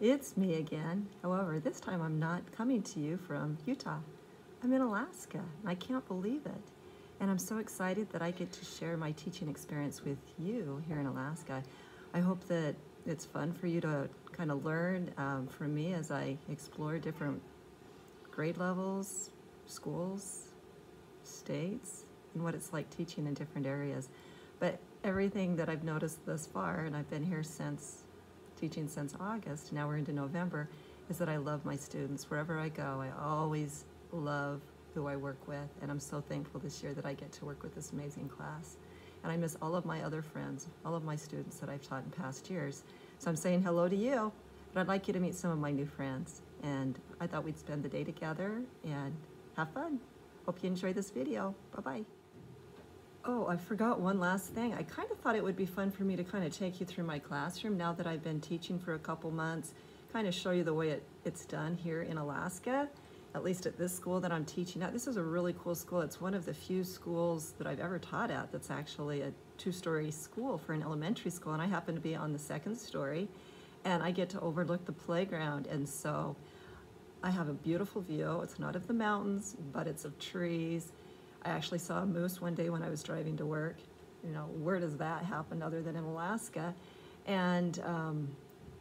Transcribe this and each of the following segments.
It's me again. However, this time I'm not coming to you from Utah. I'm in Alaska, and I can't believe it. And I'm so excited that I get to share my teaching experience with you here in Alaska. I hope that it's fun for you to kind of learn from me as I explore different grade levels, schools, states, and what it's like teaching in different areas. But everything that I've noticed thus far, and I've been here teaching since August, now we're into November, is that I love my students. Wherever I go, I always love who I work with, and I'm so thankful this year that I get to work with this amazing class. And I miss all of my other friends, all of my students that I've taught in past years. So I'm saying hello to you, but I'd like you to meet some of my new friends. And I thought we'd spend the day together and have fun. Hope you enjoy this video. Bye-bye. Oh, I forgot one last thing. I kind of thought it would be fun for me to kind of take you through my classroom now that I've been teaching for a couple months, kind of show you the way it's done here in Alaska, at least at this school that I'm teaching at. This is a really cool school. It's one of the few schools that I've ever taught at that's actually a two-story school for an elementary school, and I happen to be on the second story, and I get to overlook the playground, and so I have a beautiful view. It's not of the mountains, but it's of trees. I actually saw a moose one day when I was driving to work. You know, where does that happen other than in Alaska? And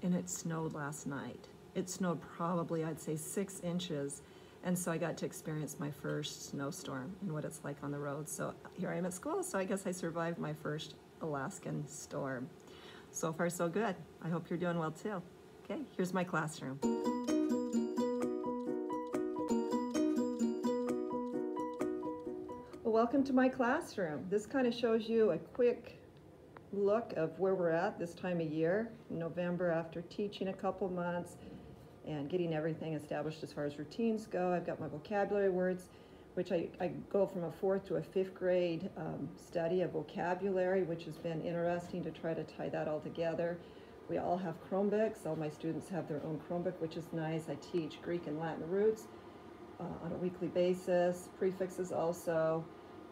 it snowed last night. It snowed probably, I'd say, 6 inches. And so I got to experience my first snowstorm and what it's like on the road. So here I am at school, so I guess I survived my first Alaskan storm. So far, so good. I hope you're doing well too. Okay, here's my classroom. Welcome to my classroom. This kind of shows you a quick look of where we're at this time of year, in November, after teaching a couple months and getting everything established as far as routines go. I've got my vocabulary words, which I go from a 4th to a 5th grade study of vocabulary, which has been interesting to try to tie that all together. We all have Chromebooks. All my students have their own Chromebook, which is nice. I teach Greek and Latin roots on a weekly basis, prefixes also,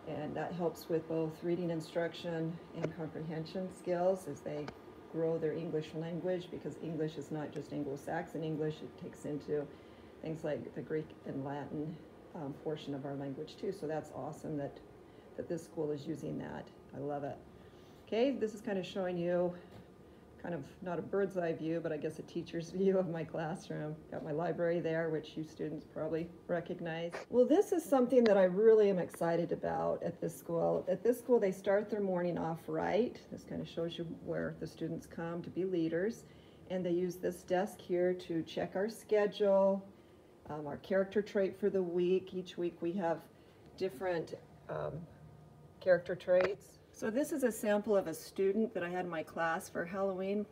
and that helps with both reading instruction and comprehension skills as they grow their English language, because English is not just Anglo-Saxon English, it takes into things like the Greek and Latin portion of our language too. So that's awesome that this school is using that. I love it. Okay, this is kind of showing you kind of not a bird's eye view, but I guess a teacher's view of my classroom. Got my library there, which you students probably recognize. Well, this is something that I really am excited about at this school. At this school, they start their morning off right. This kind of shows you where the students come to be leaders. And they use this desk here to check our schedule, our character trait for the week. Each week we have different character traits. So this is a sample of a student that I had in my class for Halloween.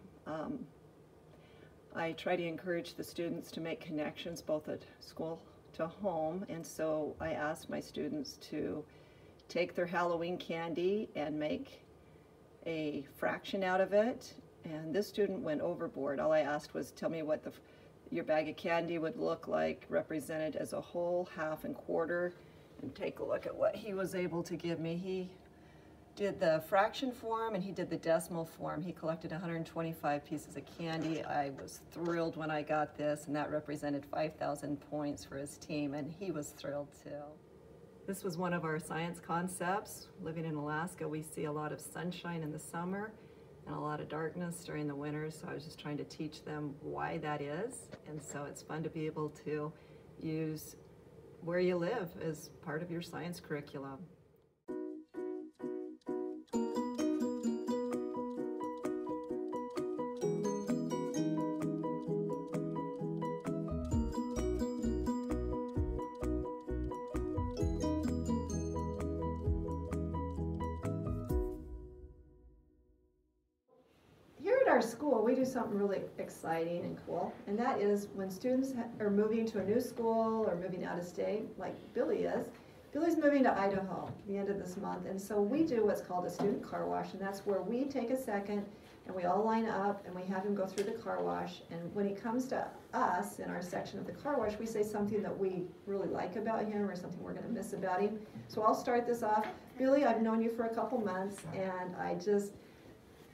I try to encourage the students to make connections both at school to home, and so I asked my students to take their Halloween candy and make a fraction out of it, and this student went overboard. All I asked was, tell me what your bag of candy would look like represented as a whole, half, and quarter, and take a look at what he was able to give me. He did the fraction form and he did the decimal form. He collected 125 pieces of candy. I was thrilled when I got this, and that represented 5,000 points for his team, and he was thrilled too. This was one of our science concepts. Living in Alaska, we see a lot of sunshine in the summer and a lot of darkness during the winter, so I was just trying to teach them why that is. And so it's fun to be able to use where you live as part of your science curriculum. At our school, we do something really exciting and cool, and that is when students are moving to a new school or moving out of state, like Billy is. Billy's moving to Idaho at the end of this month, and so we do what's called a student car wash, and that's where we take a second and we all line up and we have him go through the car wash, and when he comes to us in our section of the car wash, we say something that we really like about him or something we're going to miss about him. So I'll start this off. Billy, I've known you for a couple months, and I just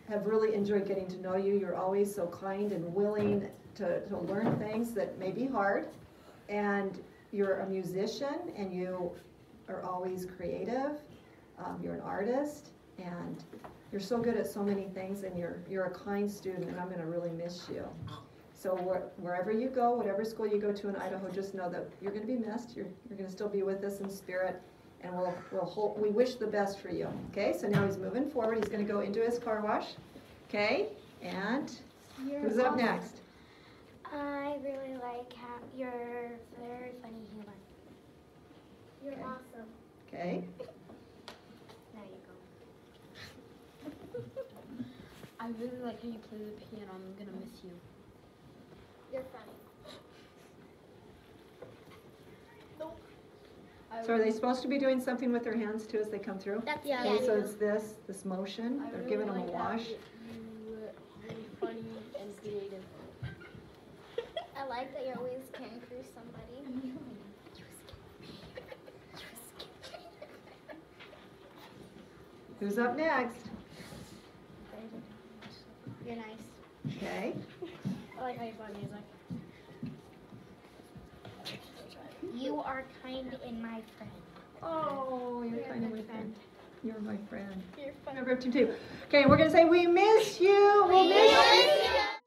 have really enjoyed getting to know you. You're always so kind and willing to learn things that may be hard, and you're a musician, and you are always creative. You're an artist, and you're so good at so many things, and you're a kind student, and I'm going to really miss you. So wherever you go, whatever school you go to in Idaho, just know that you're going to be missed. You're going to still be with us in spirit, and we wish the best for you. Okay, so now he's moving forward. He's going to go into his car wash. Okay, and who's up next? I really like how you're very funny humor. You're awesome. Okay. There you go. I really like how you play the piano. I'm gonna miss you. You're funny. Nope. So are they supposed to be doing something with their hands too as they come through? That's Okay, so it's this motion. They're giving them a wash. You're really funny and creative. I like that you're always caring for somebody. Who's up next? You're nice. Okay. I like how you play music. You are kind and my friend. Oh, you're kind of my my friend. You're my friend. You're funny. Number 2. Okay, we're going to say, we miss you. We'll miss you.